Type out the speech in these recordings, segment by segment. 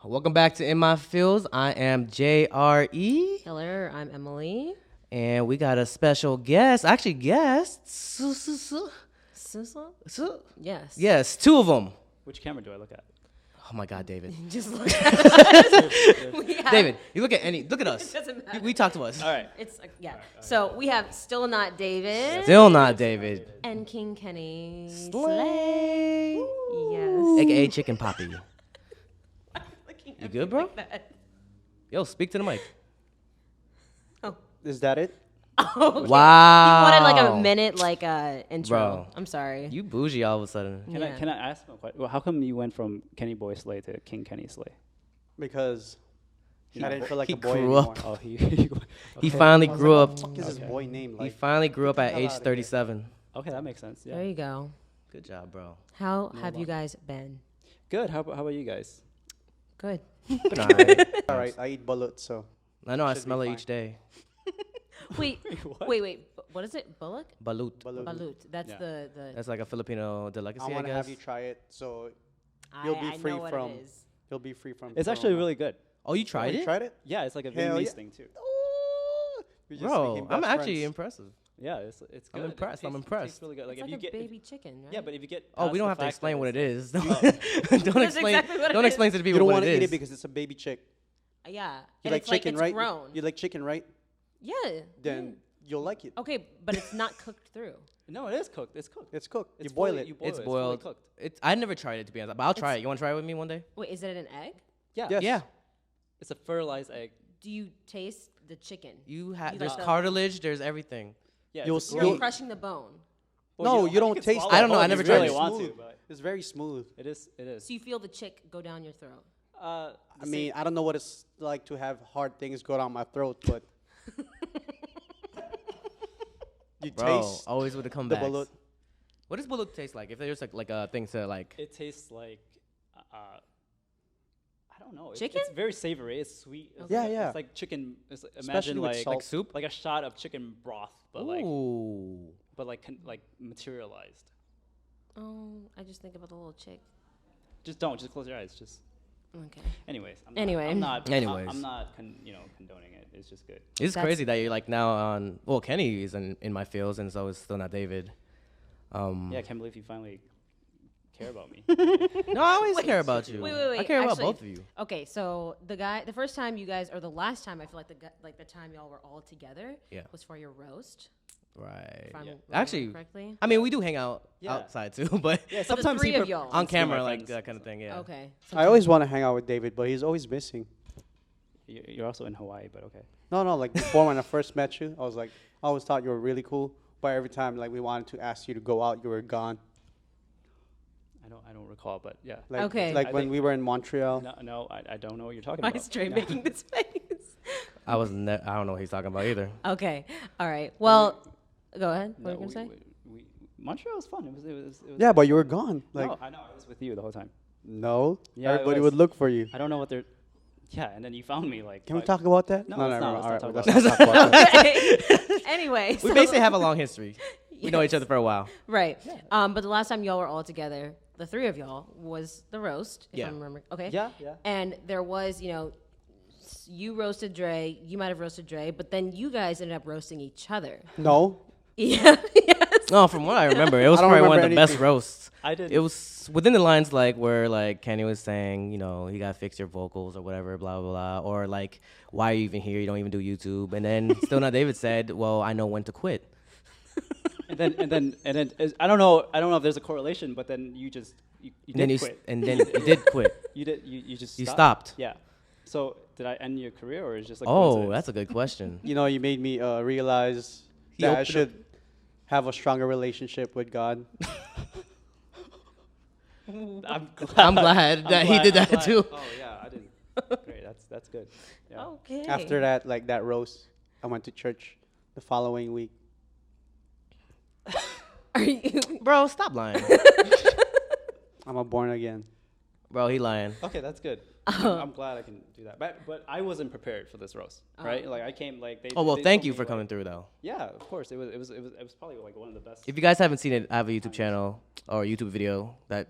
Welcome back to In My Fields. I am JRE. Hello, I'm Emily. And we got a special guest. Actually, guests. Yes. Yes, two of them. Which camera do I look at? Oh my God, David. Just look at us. David, you look at us. It doesn't matter. We talk to us. All right. It's yeah. So we have Still Not David Still not David. and King Kenny Slay. Yes. AKA Chicken Poppy. Looking You at good, me bro? like that. Yo, speak to the mic. Is that it? Okay. Wow. You wanted like a minute intro. Bro. I'm sorry. You bougie all of a sudden. Can I ask him a question? Well, how come you went from Kenny Boy Slay to King Kenny Slay? Because I didn't feel like he a boy grew anymore. up. Oh, He finally grew up. What the fuck is this boy name He like? finally grew up at Hell age outta here. 37. okay, that makes sense. Yeah. There you go. Good job, bro. How have you guys been? Good. How about you guys? Good. Been all right. All right, I eat balut, so I know I Should be smell it fine. each day. Wait. What? Wait. What is it? Bullock? Balut. Balut. That's Yeah. the. That's like a Filipino delicacy, I I want to guess. have you try it. So I, You'll be I free know what from- it is. you'll be free from. It's actually really good. Oh, you tried You it? tried it? Yeah, it's like a Hell Vietnamese yeah. thing too. We just Bro, became I'm best actually friends. impressive. Yeah, it's good. I'm It impressed, I'm tastes- it tastes impressed. really good. Like It's if like you a get baby chicken, right? yeah, but if you get Oh, we past don't the have to fact explain that what it it's is. like- Don't That's explain. exactly what it Don't is. explain to the You people don't what want it to eat is. it because it's a baby chick. Yeah. You And like it's like chicken, it's right? grown. You like chicken, right? Yeah. Then you'll like it. Okay, but it's not cooked through. No, it is cooked. It's cooked. It's cooked. You It's boil fully- it. You boil It's it. fully boiled. cooked. I never tried it to be honest, but I'll try it. You want to try it with me one day? Wait, is it an egg? Yeah. Yes. Yeah. It's a fertilized egg. Do you taste the chicken? You have. You There's like the- cartilage. There's everything. Yeah. You'll it's a see- You're You'll- crushing the bone. No, you don't can taste swallow I don't know, it I if never you tried really it. want to, Smooth. but It's very smooth. it is. It is. So you feel the chick go down your throat. I mean, I don't know what it's like to have hard things go down my throat, but you Bro, taste always with the the comebacks. balut. What does balut taste like? If there's like a thing to like. It tastes like, I don't know. Chicken? It's very savory. It's sweet. It's Yeah, like, yeah. It's like chicken. It's like, Especially imagine with like salt. Like soup? like a shot of chicken broth, but Ooh. like materialized. Oh, I just think about the little chick. Just don't. Just close your eyes. Just. Okay. Anyways. Anyway. I'm not. Anyways. I'm not. Condoning it. It's just good. It's That's- crazy that you're like now on. Well, Kenny is in my fields, and so it's still not David. Yeah, I can't believe you finally care about me. No, I always Wait, care about you. wait, I care actually- about both of you. Okay, so the first time you guys, or the last time, I feel like the time y'all were all together, Yeah. was for your roast. Right. If I'm Yeah. remembering Actually, correctly. I mean, we do hang out Yeah. outside too, but Yeah, the sometimes three he of y'all. on see my camera, like friends. that kind of thing. Yeah. Okay. I always want to hang out with David, but he's always missing. You're also in Hawaii, but okay. No, like before when I first met you, I was like, I always thought you were really cool, but every time like we wanted to ask you to go out, you were gone. I don't recall, but yeah. Like, Okay. Like I when think- we were in Montreal. No, I don't know what you're talking Why about. is Trey making this face? I don't know what he's talking about either. Okay. All right. Well, go ahead. What No, were you gonna say? Montreal was fun. It was Yeah, but you were gone. Like no, I know. I was with you the whole time. no, Yeah, it everybody was. would look for you. I don't know what they're. Yeah, and then you found me like. Can we five- talk about that? No, let's not. All right, Let's let's not not talk about that. Anyway. We so- basically have a long history. We know each Yes. other for a while. Right. But the last time y'all were all together, the three of y'all, was the roast, if Yeah. I'm remembering. Okay. Yeah. And there was, you roasted Dre, you might have roasted Dre, but then you guys ended up roasting each other. No, Yeah. Yes. No, from what I remember, it was I don't probably one of remember the best anything. roasts. I did. It was within the lines like where like Kenny was saying, you gotta fix your vocals or whatever, blah blah blah, or like why are you even here? You don't even do YouTube. And then Still Not David said, "Well, I know when to quit." and then I don't know if there's a correlation, but then you just you And then did you quit. and then you did quit. You just You stopped. stopped. Yeah. So did I end your career or is it just like Oh, coincidence? that's a good question. you made me realize He that I opened should have a stronger relationship with God. I'm glad, I'm glad that he did I'm that glad. too. Oh yeah, I didn't. Great, that's good. Yeah. Okay. After that, like that roast, I went to church the following week. Are you? Bro, stop lying. I'm a born again. Bro, he lying. Okay, that's good. I'm glad I can do that. But I wasn't prepared for this roast, right? Like I came like they. Oh well, they thank told you me, for like- coming through though. Yeah, of course. It was probably like one of the best. If you guys haven't seen it, I have a YouTube channel or a YouTube video that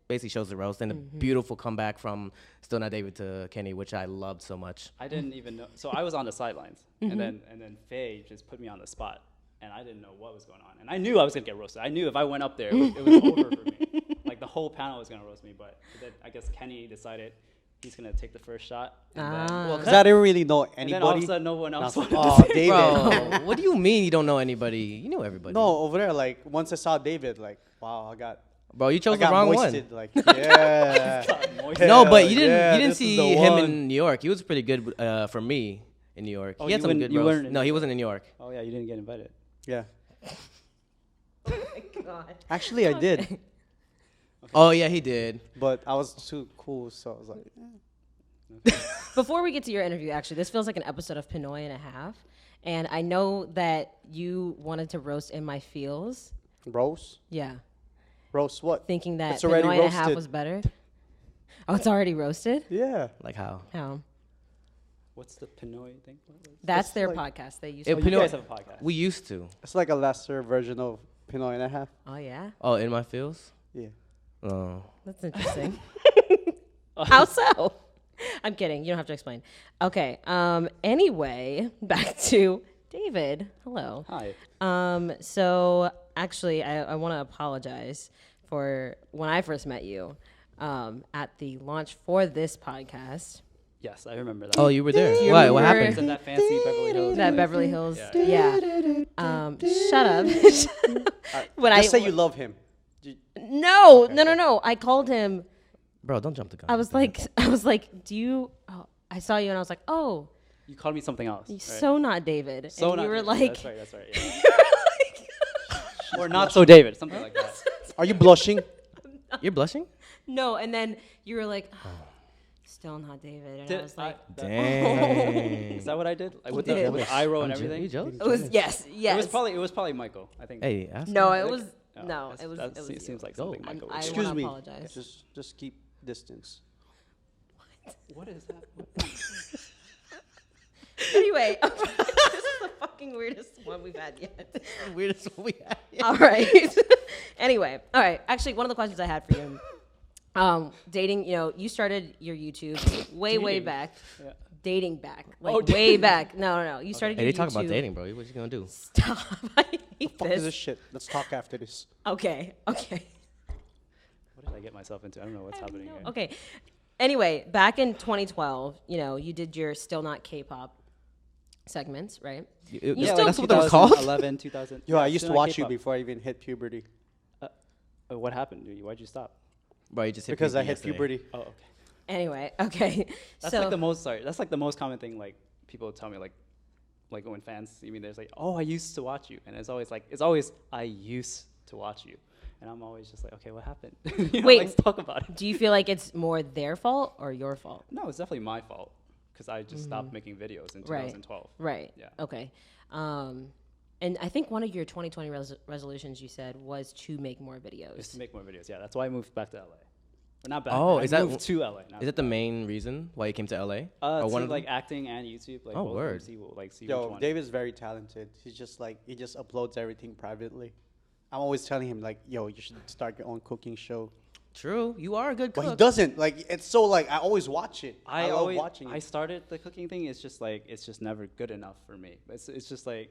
basically shows the roast and a beautiful comeback from Still Not David to Kenny, which I loved so much. I didn't even know. So I was on the sidelines, and then Faye just put me on the spot, and I didn't know what was going on. And I knew I was gonna get roasted. I knew if I went up there, it was over for me. Like the whole panel was gonna roast me, but then I guess Kenny decided he's gonna take the first shot. And then, Well, because I didn't really know and anybody. then all of a sudden, no one else wanted to Oh, say. David. Bro, what do you mean you don't know anybody? You know everybody. No, over there, like once I saw David, like wow, Bro, you I chose the got wrong moisted. Like yeah. No, but you Yeah, didn't this is see the him one. in New York. He was pretty good for me in New York. Oh, He had you some wouldn't- good you roast. weren't in No, New he York? wasn't in New York. Oh yeah, you didn't get invited. Yeah. Oh my God. Actually, I did, Oh yeah, he did. but I was too cool, so I was like, Before we get to your interview, actually, this feels like an episode of Pinoy and a Half. And I know that you wanted to roast In My Feels. roast, Yeah. roast what? Thinking that It's already Pinoy and a Half roasted. was better. Oh, it's already roasted? Yeah. Like how? How? What's the Pinoy thing? That's It's their like- podcast. They used It- to. Oh, you Pinoy- guys have a podcast. We used to. It's like a lesser version of Pinoy and a half. Oh, yeah? Oh, In My Feels? Yeah. Oh. That's interesting. How so? I'm kidding. You don't have to explain. Okay. Anyway, back to David. Hello. Hi. So actually, I want to apologize for when I first met you at the launch for this podcast. Yes, I remember that. Oh, you were there. You Why? What remember- It's in happened? that fancy Beverly Hills. That place. Beverly Hills. Yeah. Yeah. Shut up. When Just say you love him. No. I called him. Bro, don't jump the gun. I was like, do you? Oh, I saw you and I was like, oh, You called me something else. you're right? so not David. So and not you were David. like, That's right. Yeah. Or not so David, something like that. Are you blushing? You're blushing? no, and then you were like, oh, still not David, and I Did was like, Dang. Is that what I did? Like with did. the with eye roll and I'm everything. You jealous? it was yes. It was probably Michael. I think. Hey, ask No, him. it was No, no, that's- it was. that It was you. seems like Go. something Michael. I would do. Excuse wanna me. apologize. Just keep distance. What is that? Anyway, this is the fucking weirdest one we've had yet. Weirdest one we had. All right. Anyway, all right. Actually, one of the questions I had for you, dating. You know, you started your YouTube way Dating. back. Yeah. Dating back, like Oh, way dating. back. No. You started Hey, your they talk YouTube. about dating, bro. What you gonna do? Stop. I hate Fuck is this this. shit? Let's talk after this. Okay. What did I get myself into? I don't know what's happening here. Okay. Anyway, back in 2012, you know, you did your Still Not K-pop segments, right? You Yeah, still, like that's what they're called? 2011, 2000. Yo, yeah, I used to still watch not you K-pop. before I even hit puberty. What happened? Dude? Why'd you stop? Bro, you just hit Because I puberty hit yesterday. puberty. Oh, okay. Anyway, okay. That's so like the most. Sorry, that's like the most common thing. Like people tell me, like when fans see me, there's like, oh, I used to watch you, and it's always I used to watch you, and I'm always just like, okay, what happened? You know, Wait. let's talk about it. do you feel like it's more their fault or your fault? No, it's definitely my fault because I just stopped making videos in Right. 2012. Right. Yeah. Okay. And I think one of your 2020 resolutions you said was to make more videos. Just to make more videos. Yeah, that's why I moved back to LA. Or not back. Oh, I is that moved to LA? Not Is that the main reason why you came to LA? to one of like them? acting and YouTube? Like Oh, both of them, word. See which Yo, one. David's very talented. He's just like he just uploads everything privately. I'm always telling him like, yo, you should start your own cooking show. True. You are a good cook. But he doesn't. Like it's so like I always watch it. I love always, watching I it. started the cooking thing. It's just like it's just never good enough for me. It's just like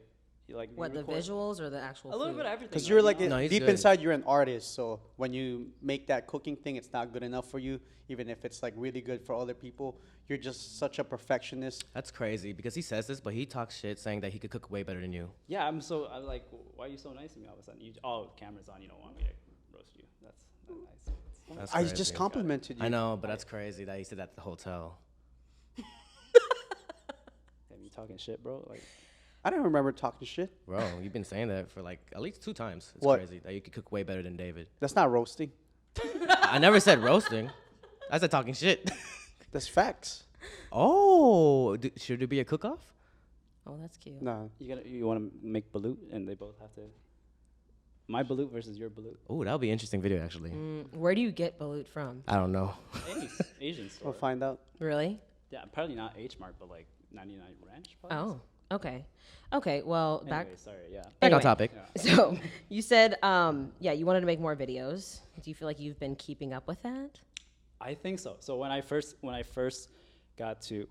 you like What, the record- visuals or the actual A little food? bit of everything. Because though, you're you like know? No, he's deep good. inside, you're an artist. So when you make that cooking thing, it's not good enough for you. Even if it's like really good for other people, you're just such a perfectionist. That's crazy because he says this, but he talks shit saying that he could cook way better than you. Yeah, I'm like, why are you so nice to me all of a sudden? Cameras on, you don't want me to roast you. That's not nice. That's I crazy. just complimented you. I know, but that's crazy that he said that at the hotel. Damn, you talking shit, bro? Like, I don't remember talking shit. Bro, you've been saying that for like at least 2 times. It's What? crazy that you could cook way better than David. That's not roasting. I never said roasting. I said talking shit. That's facts. Oh, should it be a cook-off? Oh, that's cute. No. you want to make balut, and they both have to. My balut versus your balut. Oh, that'll be an interesting video actually. Where do you get balut from? I don't know. Any Asian store. We'll find out. Really? Yeah, probably not H Mart, but like 99 Ranch. Probably. Oh. Okay. Well, back Anyway, sorry. Yeah. Back on Anyway. topic. So you said, you wanted to make more videos. Do you feel like you've been keeping up with that? I think so. So when I first got to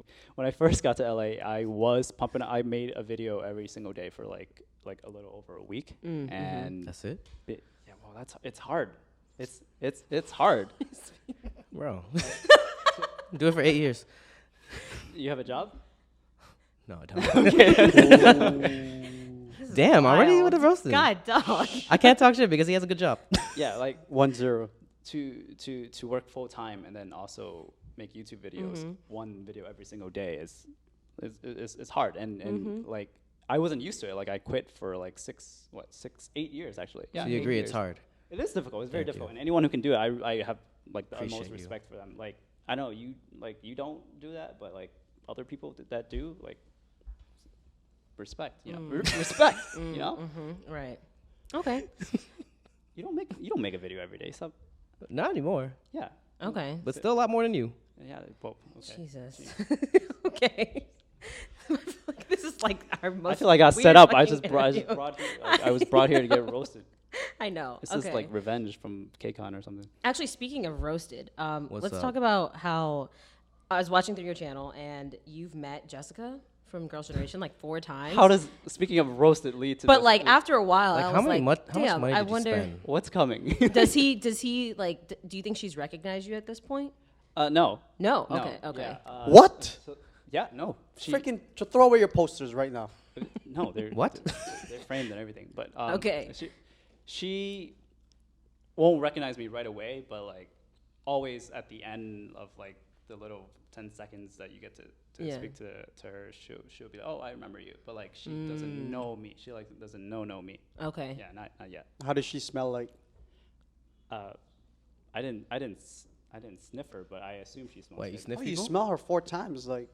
LA, I was pumping. I made a video every single day for like a little over a week, and That's it, yeah. Well, it's hard. It's hard. bro. Do it for 8 years. You have a job? No, I don't. Damn, already Wild. would have roasted. God, dog. I can't talk shit because he has a good job. Yeah, like 1-0. to work full time and then also make YouTube videos. One video every single day is hard, and like I wasn't used to it. Like I quit for like 8 years actually. So you 8 agree years. it's hard. It is difficult. It's very Thank difficult, you. and anyone who can do it, I have like the Appreciate utmost you. respect for them. Like I know you don't do that, but like other people that do, like respect. You know, respect. You know, Right. Okay. you don't make a video every day. So Not anymore, yeah, Okay. but still a lot more than you. yeah. Well, okay. Jesus. Okay. I feel like this is like our most. I feel like I got weird set up. fucking interview. I was brought here to get roasted. I know. This okay. is like revenge from KCON or something. Actually, speaking of roasted, let's up? talk about how I was watching through your channel and you've met Jessica from Girls' Generation like 4 times. How does speaking of roasted lead to? But this? like after a while, Like I how was many like, how much damn, money I did you wonder. spend? what's coming? Does he like? Do you think she's recognized you at this point? No. No. No. Okay. Okay. Yeah, What? so- yeah. No. She, Freaking throw away your posters right now. No. They're What? They're framed and everything. But Okay. She won't recognize me right away, but like always at the end of like the little 10 seconds that you get to Yeah. speak to her, she'll be like, oh, I remember you, but like she doesn't know me. She like doesn't know me. Okay. Yeah, not yet. How does she smell like? I didn't sniff her, but I assume she smells. Wait, you good. sniff Oh, you people? smell her 4 times. Like,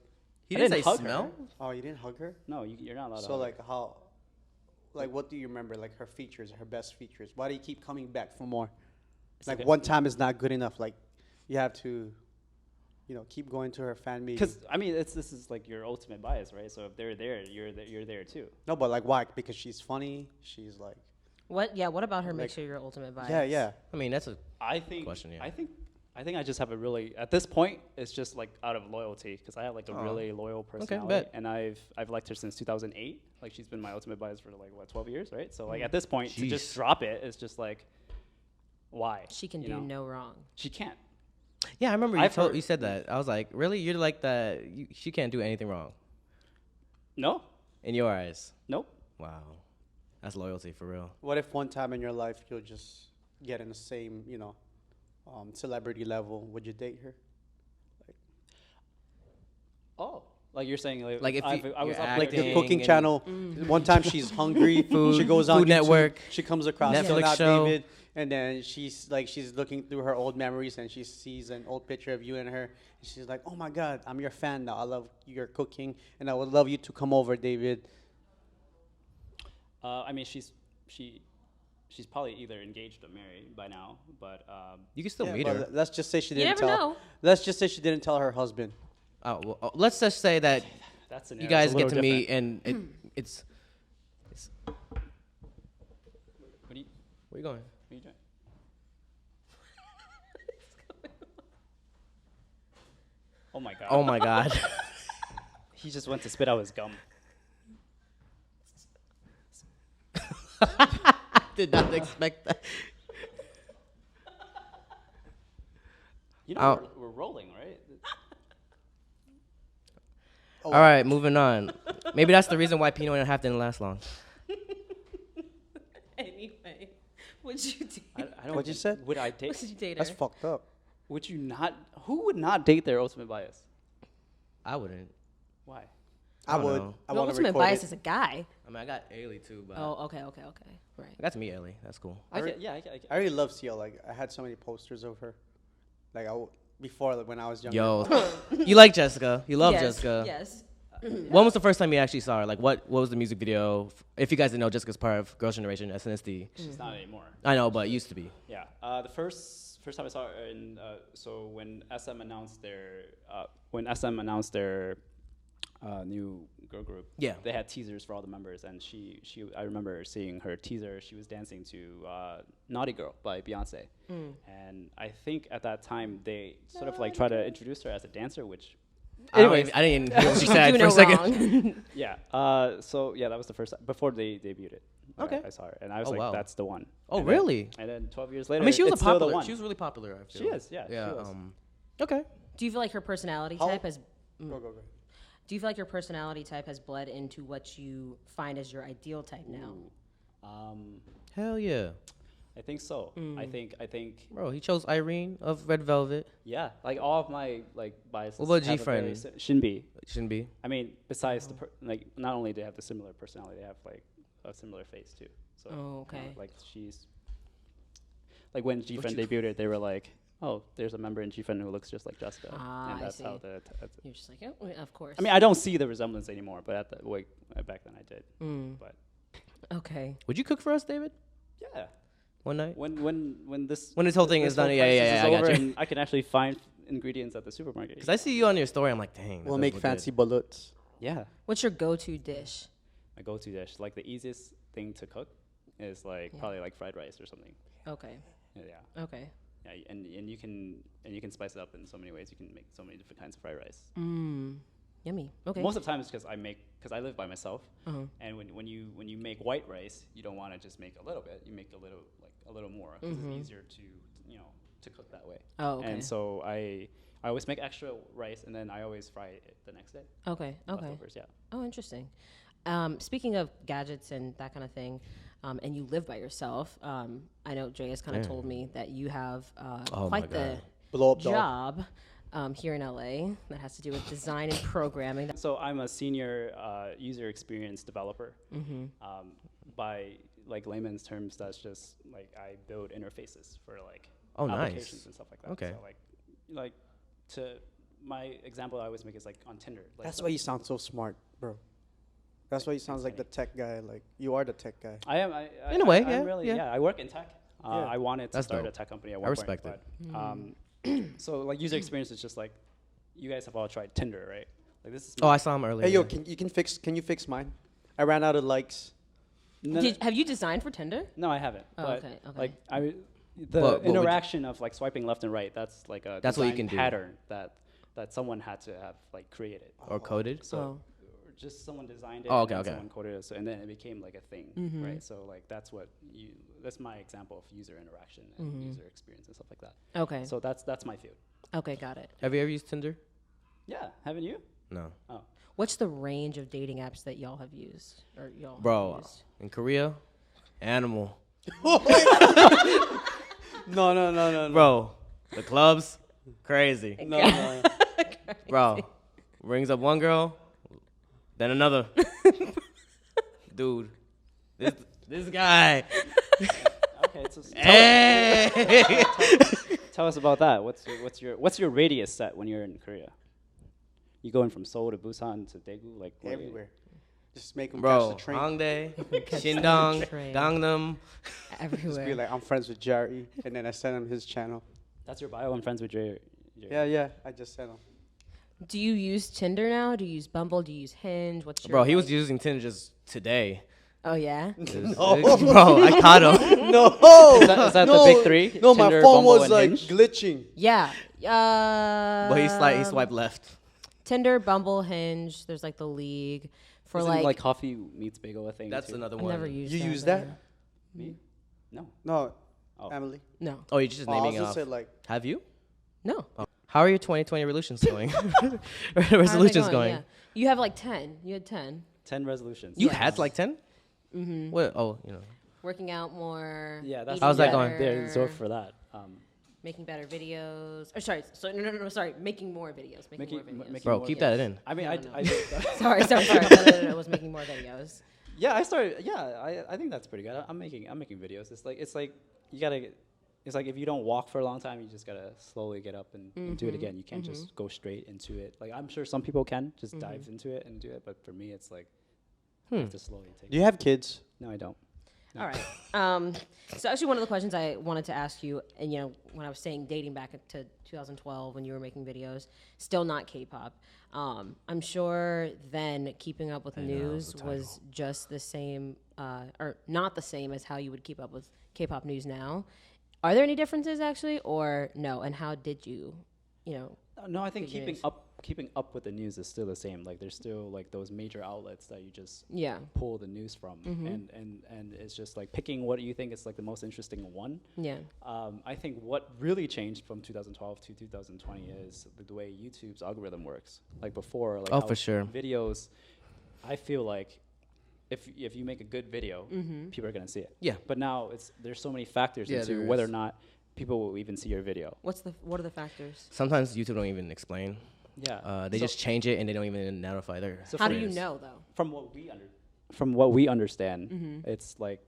He I didn't didn't say hug her. smell. oh, you didn't hug her? No, you're not allowed to. So hug like how, like what do you remember? Like her features, her best features. Why do you keep coming back for more? Like okay. one time is not good enough. Like you have to, keep going to her fan meeting. because I mean, this is like your ultimate bias, right? So if they're there, you're there too. No, but like why? Because she's funny. She's like, What? Yeah. What about her Like- makes her your ultimate bias? yeah. I mean, that's a I think. Question, yeah. I think I just have a really at this point it's just like out of loyalty because I have like a really loyal personality bet. and I've liked her since 2008. Like she's been my ultimate bias for like 12 years, right? So like at this point to just Jeez. drop it is just like why She can you do know? no wrong. She can't. yeah. I remember I've heard- you said that. I was like, really? You're like that? She can't do anything wrong No, in your eyes? nope. Wow, that's loyalty for real. What if one time in your life you'll just get in the same, celebrity level? Would you date her? Oh, like you're saying Like if I you- was you're up Like there the Acting cooking and- channel. One time she's hungry. Food- she goes on Food YouTube, Network, She comes across Netflix Not show. David, and then she's looking through her old memories and she sees an old picture of you and her. And she's like, "Oh my God, I'm your fan now. I love your cooking, and I would love you to come over, David." I mean she's probably either engaged or married by now, but You can still Yeah, meet but her. let's just say she You didn't never tell. know. Let's just say she didn't tell her husband. Oh, well, let's just say that that's you guys get to meet and it's. What are you Where you going? What are you doing? Oh my god. Oh my God. He just went to spit out his gum. Did not expect that. You know, Ow. we're rolling, right? All right, moving on. Maybe that's the reason why Pinot and a half didn't last long. Anyway, would you date? I don't What you said? Would I date? Would you date her? That's fucked up. Would you not? Who would not date their ultimate bias? I wouldn't. Why? I don't would. know. I Your want to ultimate record bias it. is a guy. I mean, I got Ailey too, but Oh, okay. Right. I got to meet Ailey. That's cool. I I really love CL. Like I had so many posters of her. Like before, like, when I was younger. Yo, you like Jessica? You love Yes, Jessica? Yes. When was the first time you actually saw her? Like, what was the music video? If you guys didn't know, Jessica's part of Girls' Generation, SNSD. She's not anymore. I know, but used to be. Yeah. The first time I saw her so when SM announced their new girl group. Yeah. They had teasers for all the members, and I remember seeing her teaser. She was dancing to "Naughty Girl" by Beyonce, and I think at that time they sort of like try to introduce her as a dancer, which. Anyways, I didn't even hear what she said for a second. Yeah. So yeah, that was the first time before they debuted it. Okay. I saw her, and I was Oh, like, wow. "That's the one." Oh, And then- really? and then 12 years later, I mean, she was it's still the popular. one. She was really popular. I feel. She is, yeah. Yeah. She was. Okay. Do you feel like her personality How- type has? Go. Do you feel like your personality type has bled into what you find as your ideal type now? Hell yeah, I think so. I think. bro. He chose Irene of Red Velvet. Yeah, like all of my like biases. What about have a G-Friend? very shouldn't be. Shouldn't be. I mean, besides like not only do they have the similar personality, they have like a similar face too. So Oh, okay. like she's like when G-Friend debuted, they were like, "Oh, there's a member in G-Friend who looks just like Jessica," Ah, and I that's see. how the. You're just like, oh, of course. I mean, I don't see the resemblance anymore, but at the way back then I did. But okay. Would you cook for us, David? yeah, One night. when this whole thing this is done, whole yeah, crisis yeah, is I got over you. and I can actually find ingredients at the supermarket. Because I see you on your story. I'm like, dang. that We'll does make look fancy good. bullets. Yeah, What's your go-to dish? my go-to dish, like the easiest thing to cook, is like probably like fried rice or something. Okay. Yeah. Okay. Yeah, and you can spice it up in so many ways. You can make so many different kinds of fried rice. Yummy. Okay. Most of the time, it's because I live by myself, and when you make white rice, you don't want to just make a little bit. You make a little more because it's easier to cook that way. Oh, okay. And so I always make extra rice, and then I always fry it the next day. Okay. Okay. Leftovers, yeah. Oh, interesting. Speaking of gadgets and that kind of thing, and you live by yourself, I know Jay has kind of told me that you have Oh quite my the God. Blow up doll. job here in LA that has to do with design and programming. So I'm a senior user experience developer. By like layman's terms, that's just like I build interfaces for like Oh, nice. applications and stuff like that. Okay. So like to my example I always make is like on Tinder. Like That's why you sound so smart, bro. That's why you sound like the tech guy. Like you are the tech guy. I am. In a way, I'm yeah, really, yeah. I work in tech. Yeah. I wanted to That's start dope. a tech company at I one respect point. it. But, so like user experience is just like, you guys have all tried Tinder, right? Like this is. Oh, I saw him earlier. Hey yo, can you fix mine? I ran out of likes. Have you designed for Tinder? No, I haven't. Oh, but okay, okay. Like What would you- interaction of like swiping left and right. That's like a That's what you design can do. pattern that someone had to have like created. Or coded. So Oh. or just someone designed it. Oh, and okay, then okay. Someone coded it, so, and then it became like a thing, right? So like that's my example of user interaction and user experience and stuff like that. Okay. So that's my field. Okay, got it. Have you ever used Tinder? Yeah, haven't you? No. Oh, What's the range of dating apps that y'all have used or y'all have Bro, used? in Korea, animal. No. Bro, the clubs, crazy. No. Bro, rings up one girl, then another. Dude, this guy. okay. So Hey! tell us about that. What's your radius set when you're in Korea? You going from Seoul to Busan to Daegu, like what- Everywhere. Just make them Bro, catch the train. Hongdae, Shindong, train. Gangnam. Just be Everywhere. like, I'm friends with Jerry, and then I send him his channel. That's your bio. I'm friends with Jay. Yeah. I just sent him. Do you use Tinder now? Do you use Bumble? Do you use Hinge? What's your Bro, he was like- using Tinder just today. Oh yeah. Bro, I caught him. No. Is that the big three? No, my Tinder, phone Bumble, was and like Hinge? glitching. Yeah. But he swiped left. Tinder, Bumble, Hinge. There's like the league for Isn't like. Coffee Meets Bagel a thing? That's too? another I've one. never used. You that, use but that? Me? No. No, Oh. Emily. No. Oh, you're just Oh, I was naming gonna off. say like, Have you? No. How are your 2020 resolutions going? How are they Resolutions going. Yeah. You have like 10. You had 10. 10 resolutions. You Yes. had like 10? What? Oh, Working out more. Yeah, that's eating How's that going? better, There's Zork for that. Making better videos. Or sorry. So no. Sorry. Making more videos. Making more videos. making Bro, more keep videos. that in. I mean, No, I no. did. sorry. No. It was making more videos. Yeah, I started. Yeah, I think that's pretty good. I'm making videos. It's like you gotta. It's like if you don't walk for a long time, you just gotta slowly get up and do it again. You can't just go straight into it. Like I'm sure some people can just dive into it and do it, but for me, it's like you have to slowly take. do you have kids? No, I don't. All right. So actually, one of the questions I wanted to ask you, and when I was saying dating back to 2012 when you were making videos, still not K-pop. I'm sure then keeping up with news was just the same, or not the same as how you would keep up with K-pop news now. Are there any differences actually, or no? And how did you, No, I think Good news. keeping up with the news is still the same. Like there's still like those major outlets that you just Yeah. pull the news from, and it's just like picking what you think is like the most interesting one. Yeah. I think what really changed from 2012 to 2020 is the way YouTube's algorithm works. Like before, like Oh, how for sure. videos, I feel like if you make a good video, people are gonna see it. Yeah. But now there's so many factors Yeah, into there whether is. or not people will even see your video. What are the factors? Sometimes YouTube don't even explain. Yeah. They So- just change it and they don't even notify their. So How do for you instance- know though? From what we understand, it's like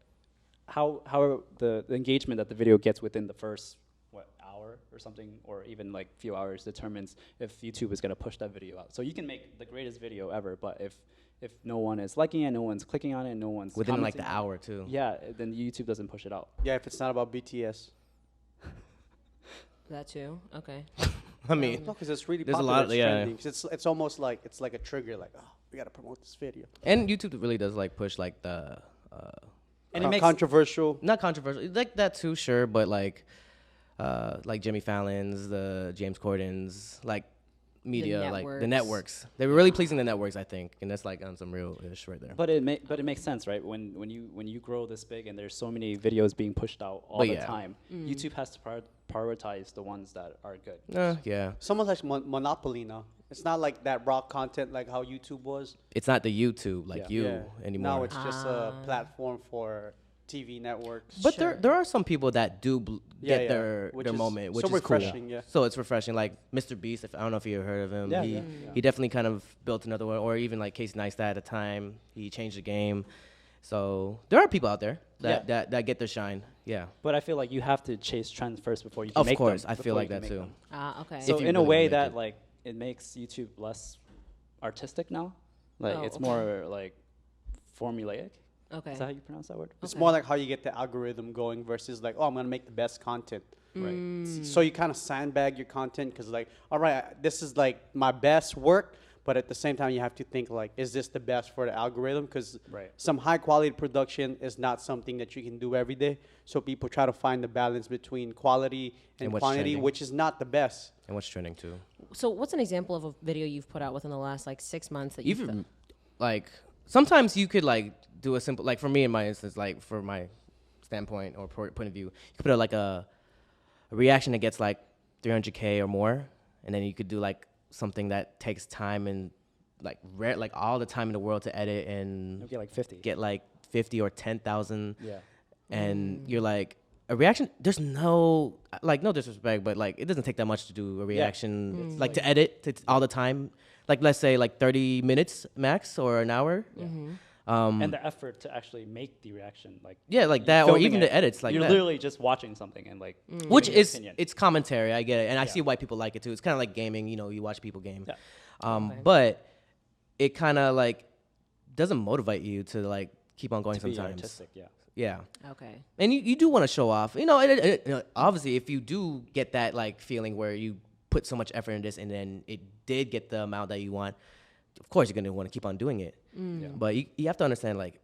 how the engagement that the video gets within the first hour or something, or even like few hours, determines if YouTube is going to push that video out. So you can make the greatest video ever, but if no one is liking it, no one's clicking on it, no one's Within like the commenting on it, hour too. yeah, then YouTube doesn't push it out. Yeah, if it's not about BTS. That too. Okay. I mean, No, because it's really There's a popular. lot- It's yeah. trending. 'Cause it's almost like it's like a trigger. Like, oh, we gotta promote this video. and YouTube really does like push like the. And it makes Controversial. Not controversial, like that too, sure, but like Jimmy Fallon's, the James Corden's, like media, like the networks. They were really pleasing the networks, I think, and that's like on some real ish right there. But it makes sense, right? When you grow this big and there's so many videos being pushed out all But the yeah. time, YouTube has to prioritize the ones that are good. Yeah, Someone like Monopoly now. It's not like that raw content like how YouTube was. it's not the YouTube like Yeah. you anymore. Now it's just a platform for TV networks. But Sure. there are some people that do Yeah, get yeah, their which their is moment, which so is cool. refreshing, yeah. So it's refreshing. Like Mr. Beast, I don't know if you ever heard of him. Yeah, he, yeah, he definitely kind of built another one, or even like Casey Neistat at the time. He changed the game. So there are people out there that get their shine. Yeah. But I feel like you have to chase trends first before you can Of make course, them. I feel before like you can that make too. them. Okay. So If you in a really way make that it. like it makes YouTube less artistic now. Like Oh, it's okay. more like formulaic. Okay. Is that how you pronounce that word? It's more like how you get the algorithm going versus like, oh, I'm gonna make the best content. Right. So you kind of sandbag your content because like, all right, this is like my best work, but at the same time you have to think like, is this the best for the algorithm? Because Right. some high quality production is not something that you can do every day. So people try to find the balance between quality and And what's quantity, trending. which is not the best. And what's trending too. So what's an example of a video you've put out within the last like 6 months that you've Even like sometimes you could like do a simple, like for me in my instance, like for my standpoint or point of view, you could put out like a reaction that gets like 300K or more, and then you could do like something that takes time and like like all the time in the world to edit and You'll get like 50. get like 50 or 10,000, Yeah. and you're like a reaction. There's no like no disrespect, but like it doesn't take that much to do a reaction, like to edit all the time. Like let's say like 30 minutes max or an hour. And the effort to actually make the reaction, like Yeah, like that, or filming even it. the edits, like you're that. literally just watching something and like Which giving your is opinion. it's commentary. I get it, and I Yeah. see why people like it too. It's kind of like gaming. You know, you watch people game. Yeah. But it kind of like doesn't motivate you to like keep on going to be sometimes. artistic. Yeah. Yeah. Okay. And you do want to show off. You know, obviously, if you do get that like feeling where you put so much effort in this and then it did get the amount that you want, of course you're gonna want to keep on doing it. Yeah. But you have to understand like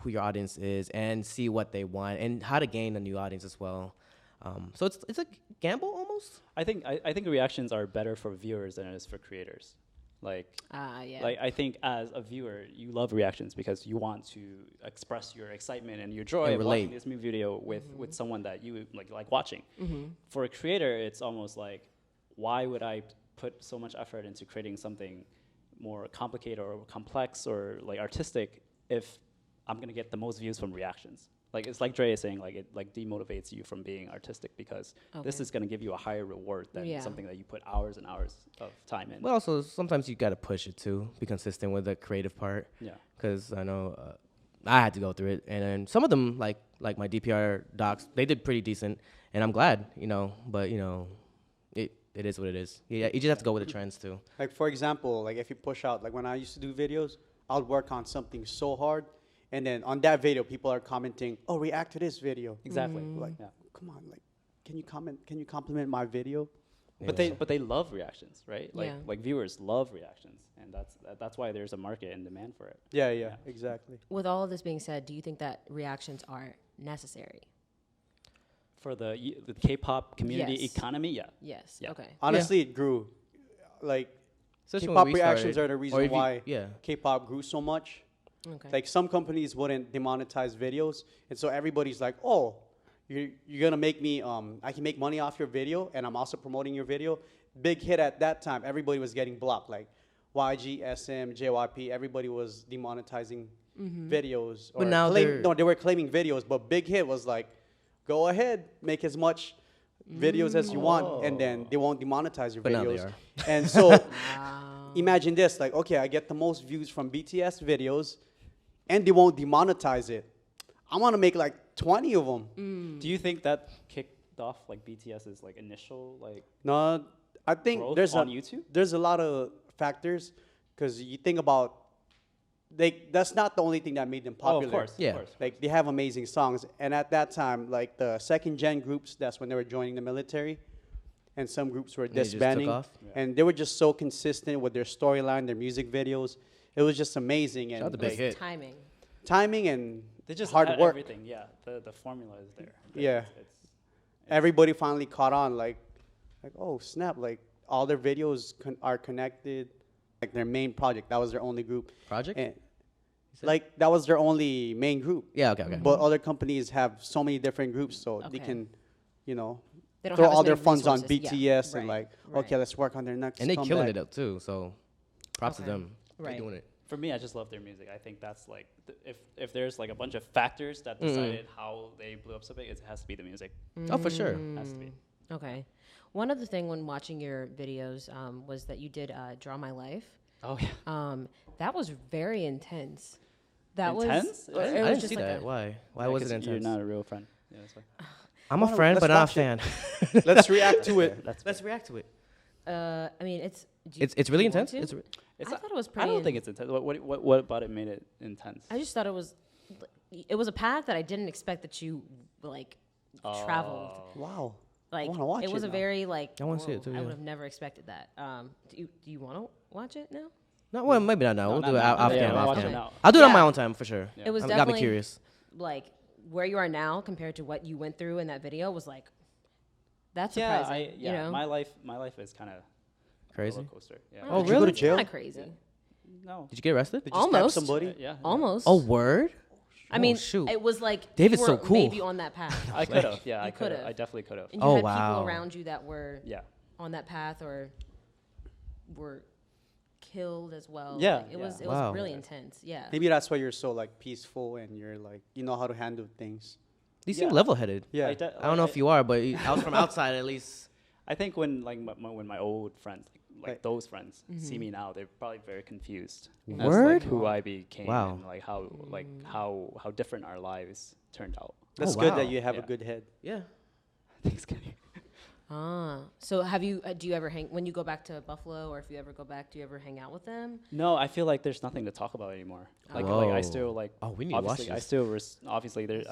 who your audience is and see what they want and how to gain a new audience as well. So it's a gamble almost. I think reactions are better for viewers than it is for creators. Like Yeah. Like I think as a viewer, you love reactions because you want to express your excitement and your joy And of watching relate. this new video with someone that you like watching. For a creator, it's almost like, why would I put so much effort into creating something more complicated or complex or like artistic if I'm gonna get the most views from reactions? Like it's like Dre is saying, like it like demotivates you from being artistic because this Okay. is gonna give you a higher reward than Yeah. something that you put hours and hours of time in. But also sometimes you got to push it too. Be consistent with the creative part. Yeah. Because I know I had to go through it, and then some of them like my DPR docs, they did pretty decent, and I'm glad, you know. But you know, it is what it is. Yeah, you just have to go with the trends too. Like for example, like if you push out, like when I used to do videos, I would work on something so hard, and then on that video, people are commenting, "Oh, react to this video." Exactly. Like, Yeah. come on, like, can you comment? Can you compliment my video? But they love reactions, right? Like Yeah. like viewers love reactions, and that's why there's a market and demand for it. Yeah, exactly. With all of this being said, do you think that reactions are necessary? For the K-pop community Yes. economy, yeah. Yes. Yeah. Okay. Honestly, it grew. Like, Especially when K-pop we reactions started. are the Or reason if you- why Yeah. K-pop grew so much. Okay. Like, some companies wouldn't demonetize videos, and so everybody's like, "Oh, you're gonna make me I can make money off your video, and I'm also promoting your video." Big hit at that time. Everybody was getting blocked. Like YG, SM, JYP. Everybody was demonetizing videos. But now they're- they were claiming videos. But Big Hit was like, "Go ahead, make as much videos as you want, and then they won't demonetize your But now they videos." are. And so Wow. imagine this, like, okay, I get the most views from BTS videos, and they won't demonetize it. I want to make like 20 of them. Do you think that kicked off like BTS's like initial like No, I think growth there's on YouTube? there's a lot of factors, because you think about, that's not the only thing that made them Oh, popular. of course. Yeah. Of course. Like, they have amazing songs, and at that time, like the second gen groups, that's when they were joining the military, and some groups were they just took disbanding, off? and they were just so consistent with their storyline, their music videos. It was just amazing, Shout out and to Big like, Hit. Timing. timing and They just hard had work. everything. Yeah. The formula is there. Yeah. It's Everybody finally caught on, like, oh snap, like all their videos are connected, like their main project. That was their only group. Project? And, like, that was their only main group. Yeah. Okay. But other companies have so many different groups, so they Okay. can, you know, They don't throw have as all their many funds on resources. BTS Yeah. and Right. like, okay, let's work on their next. And they killing comeback. it up too. So, props Okay. to them. Right. They doing it. For me, I just love their music. I think that's like if there's like a bunch of factors that decided how they blew up so big, it has to be the music. Oh, for sure. Has to be. Okay. One other thing when watching your videos was that you did Draw My Life. Oh yeah. That was very intense. That Intense? was. I it I was didn't just see like that. a- Why? Why Yeah, was it 'cause intense? You're not a real friend. Yeah, that's why. I'm a Why don't- friend, but let's not a watch fan. Let's react to it. That's Let's react to it. I mean, it's. It's really do you want intense. to? It's I not- thought it was I pretty. don't think it's intense. What about it made it intense? I just thought it was. It was a path that I didn't expect that you like traveled. Wow. Like wanna watch it was it a now. very like. I wanna see it whoa, too, I yeah. would have never expected that. Do you want to watch it now? No, well, maybe not now. No, We'll not do it now. off Yeah, cam. we'll Off watch cam. it now. I'll do it on Yeah. my own time for sure. It was Got me definitely curious. like where you are now compared to what you went through in that video was like. That's Yeah, surprising. yeah. You know? My life is kind of Crazy. roller coaster. Yeah. Oh, Did you go really? to jail? Kind of crazy. No. Did you get arrested? Did you Almost. stab somebody? Yeah. Almost. Oh, word. I mean, shoot. it was like David's you so were cool. maybe on that path. I could have. Yeah, You I could have. could've. I definitely could have. And you Oh, had wow. people around you that were Yeah. on that path or were killed as well. Yeah, Like, it was yeah. Wow. was really intense. Yeah. Maybe that's why you're so like peaceful, and you're like, you know how to handle things. You seem Yeah. level-headed. Yeah. I don't know if you are, but I was from outside at least. I think when like when my old friends, like Right. those friends, Mm-hmm. see me now, they're probably very confused as Word? like who I became Wow. and like how different our lives turned out. That's Oh, good wow. that you have Yeah. a good head. Yeah. Thanks, Kenny. So have you? Do you ever hang when you go back to Buffalo, or if you ever go back, do you ever hang out with them? No, I feel like there's nothing to talk about anymore. Like I Whoa. still like. Oh, we need to watch obviously, I this. still obviously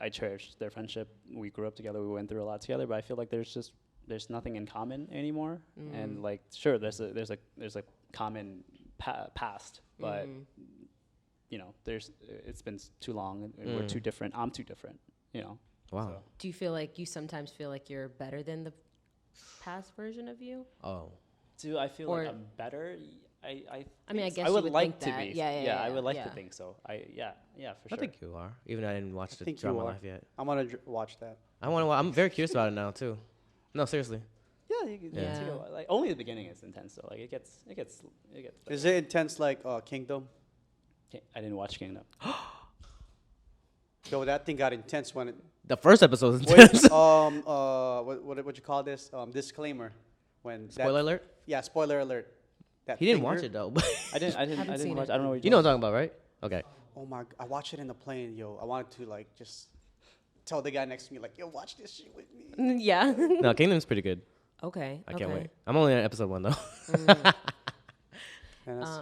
I cherish their friendship. We grew up together. We went through a lot together. But I feel like there's nothing in common anymore. And like sure, there's a common past, but you know, it's been too long and we're too different. I'm too different. You know. Wow. So. Do you feel like you sometimes feel like you're better than the past version of you? Oh. Do I feel Or- like I'm better? I mean, I think so. guess I you would would like think to that. be. Yeah, I would like yeah. to think so. Yeah, for I sure. think you are. Even though I didn't watch the think Drama you are. Life yet. I want to watch that. I'm very curious about it now too. No, seriously. Yeah, you can Yeah. take a, like only the beginning is intense though. Like it gets. Better. Is it intense like Kingdom? I didn't watch Kingdom. Yo, that thing got intense when it. The first episode is Wait, intense. what you call this? Disclaimer. When Spoiler alert. Yeah, spoiler alert. That He didn't finger- watch it though. I didn't Haven't seen watch. it. I don't know. What You know what I'm talking about, right? Okay. Oh my! I watched it in the plane, yo. I wanted to like just tell the guy next to me like, yo, watch this shit with me. Yeah. No, Kingdom's pretty good. Okay. I can't okay. wait. I'm only on episode 1 though. And that's-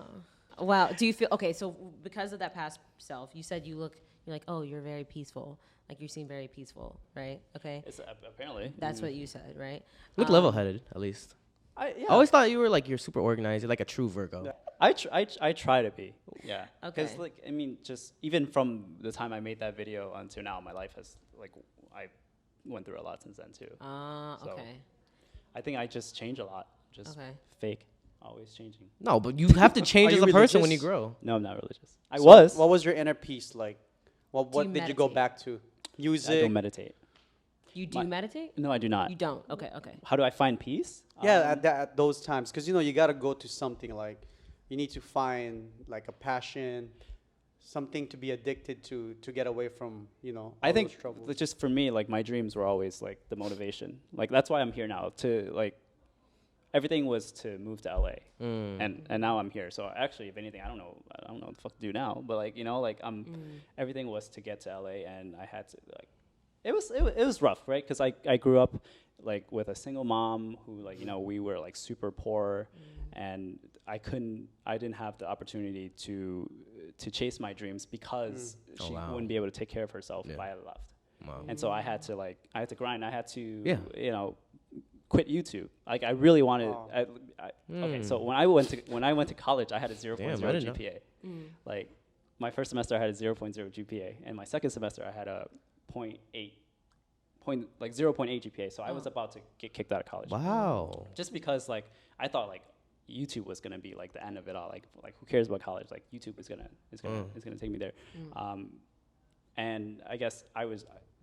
Wow. Do you feel okay? So because of that past self, you said you're like, oh, you're very peaceful. Like you seem very peaceful, right? Okay. It's apparently. That's what you said, right? Look level-headed, at least. I always thought you were like you're super organized. You're like a true Virgo. I try to be. Yeah. Okay. Because like I mean, just even from the time I made that video until now, my life has like I went through a lot since then too. So Okay. I think I just change a lot. Just fake, always changing. No, but you have to change Are as you a person when you religious? grow. No, I'm not religious. I So was. What was your inner peace like? What you did you go meditate? back to? I Music. don't meditate. You do meditate? No, I do not. You don't. Okay. Okay. How do I find peace? Yeah, at those times, because you know you gotta go to something like, you need to find like a passion, something to be addicted to get away from all I think those troubles. it's just for me, like my dreams were always like the motivation. Like that's why I'm here now. To like, everything was to move to LA, and now I'm here. So actually, if anything, I don't know what the fuck to do now. But like like everything was to get to LA, and I had to like, it was rough, right? Because I grew up like with a single mom who like we were like super poor, and I didn't have the opportunity to chase my dreams because she wouldn't be able to take care of herself if I had left. Wow. And so I had to grind. I had to quit YouTube. Like I really wanted. Okay, so when I went to college, I had a 0.0 Damn, I didn't know. GPA. Like my first semester, I had a 0.0 GPA, and my second semester, I had a 0.8 GPA. So I was about to get kicked out of college. Wow. Just because like I thought like YouTube was gonna be like the end of it all. Like who cares about college? Like YouTube is gonna take me there. And I guess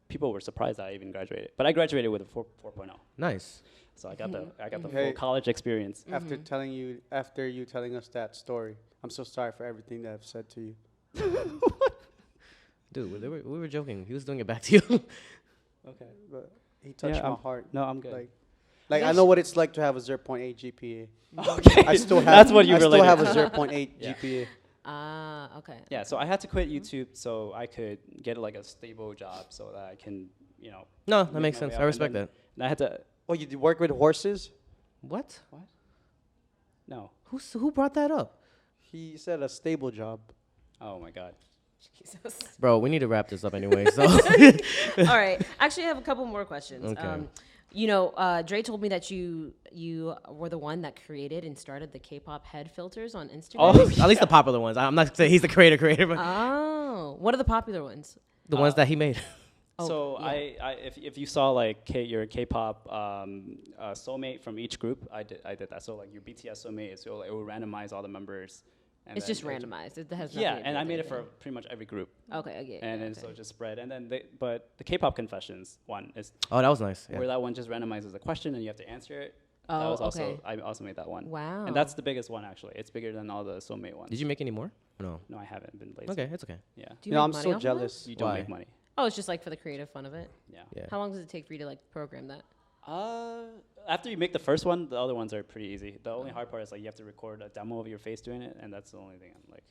people were surprised that I even graduated, but I graduated with a 4.0. Nice. So I got the Hey. full college experience. After you telling us that story, I'm so sorry for everything that I've said to you. Dude, we were joking. He was doing it back to you. Okay. But he touched my heart. No, I'm good. Like I know what it's like to have a 0.8 GPA. Okay. I still have. That's what you I still related have a to. 0.8 Yeah. GPA. Okay. Yeah, so I had to quit YouTube so I could get like a stable job so that I can, No, that make makes my sense. way I up. respect And that. then I had to. Oh, you work with horses? What? No. Who brought that up? He said a stable job. Oh my God. Jesus. Bro, we need to wrap this up anyway. So All right. Actually, I have a couple more questions. Okay. Dre told me that you were the one that created and started the K-pop head filters on Instagram. oh, at least the popular ones. I'm not saying he's the creator, but Oh, what are the popular ones? the ones that he made. So yeah. if you saw like your K-pop soulmate from each group, I did that. So like your BTS soulmate, so it will randomize all the members. And It's then just it would randomized. It has nothing Yeah, to do and I with made it for anything. pretty much every group, Okay, I get it. and then Okay. so it just spread. And then but the K-pop confessions one is Oh, that was nice. Yeah. where that one just randomizes a question and you have to answer it. That Oh, was also okay. I also made that one. Wow. And that's the biggest one actually. It's bigger than all the soulmate ones. Did you make any more? No. No, I haven't been lazy. Okay, it's okay. Yeah. Do you know, make I'm money so off of jealous. You don't Why? make money. that? Oh, it's just like for the creative fun of it. Yeah. Yeah. How long does it take for you to like program that? After you make the first one, the other ones are pretty easy. The only hard part is like you have to record a demo of your face doing it, and that's the only thing I'm like.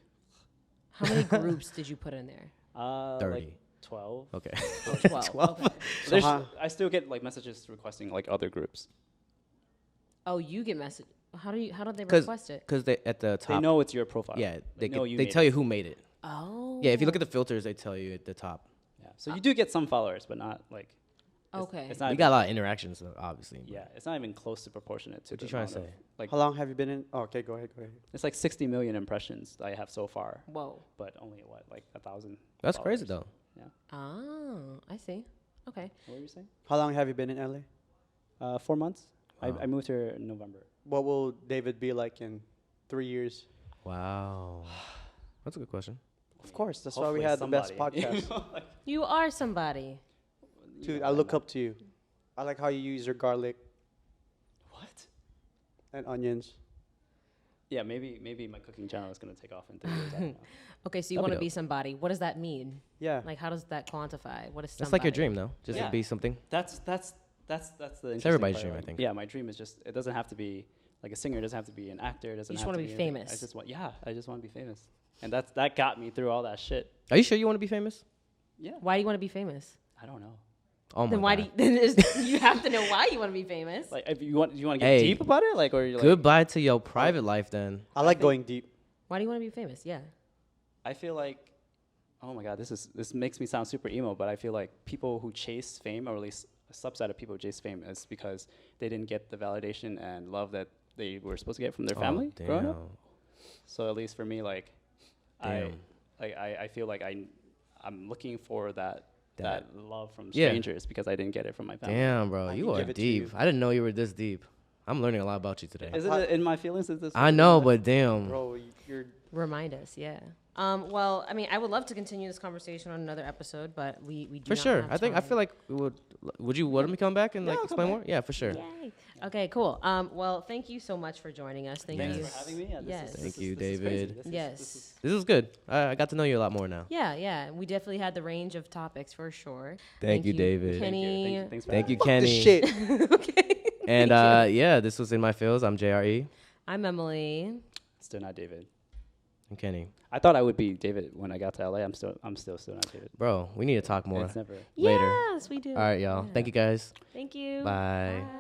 How many groups did you put in there? 30. Like 12. Okay. Oh, 12. Okay. So there's- how- I still get like messages requesting like other groups. Oh, you get message. How do they 'Cause- request it? Because they at the top. They know it's your profile. Yeah, They know you they made tell it. you who made it. Oh. Yeah, if you look at the filters, they tell you at the top. Yeah. So you do get some followers, but not like. Okay. It's not. We even- got a lot of interactions, obviously. Yeah, it's not even close to proportionate to. What the you trying to amount of, say? Like How long have you been in? Oh, okay, go ahead. it's like 60 million impressions I have so far, Whoa. but only like 1,000. That's crazy though. Oh, I see. Okay. What were you saying? How long have you been in LA? 4 months. Wow. I moved here in November. What will David be like in 3 years? Wow. That's a good question. Of course, that's Hopefully why we had somebody, the best you podcast. know, like, You are somebody. Dude, I look up to you. I like how you use your garlic What? and onions. Yeah, maybe my cooking channel is gonna take off in 3 years. I don't know. Okay, so you That'd want be to be dope. somebody. What does that mean? Yeah. Like, how does that quantify? What is somebody? That's like your dream, though. Just Yeah. to be something. That's the interesting everybody's part, dream, I like, think. Yeah, my dream is just it doesn't have to be like a singer. It doesn't have to be an actor. It doesn't. You just have wanna to be anything. famous. I just want to be famous, and that got me through all that shit. Are you sure you want to be famous? Yeah. Why do you want to be famous? I don't know. Oh my Then why God. do you, you have to know why you want to be famous? Like, if you want to get Hey, deep about it, like, or you're like, Goodbye to your private life then. I like going deep. Why do you want to be famous? Yeah. I feel like, oh my God, this makes me sound super emo, but I feel like people who chase fame, or at least a subset of people who chase fame, is because they didn't get the validation and love that they were supposed to get from their family growing up. So at least for me, like, I feel like I'm looking for that love from strangers because I didn't get it from my family. Damn, bro, you are deep. I didn't know you were this deep. I'm learning a lot about you today. Is it in my feelings? Is this? I know, but damn, Bro, you're. Remind us, yeah. Well, I mean, I would love to continue this conversation on another episode, but we do for not sure. have I time. feel like we would. Would you want me to come back and like explain more? Yeah, for sure. Yay. Okay, cool. Well, thank you so much for joining us. Thank Thanks you for having me. Yeah, Yes. Thank you, David. Yes. This was good. I got to know you a lot more now. Yeah. We definitely had the range of topics for sure. Thank you, David. Kenny. Thank you. Fuck Kenny. this shit. Okay. And yeah, this was In My Feels. I'm JRE. I'm Emily. Still not David. And Kenny. I thought I would be David when I got to LA. I'm still not David. Bro, we need to talk more It's never. later. Yes, we do. All right, y'all. Yeah. Thank you guys. Thank you. Bye. Bye.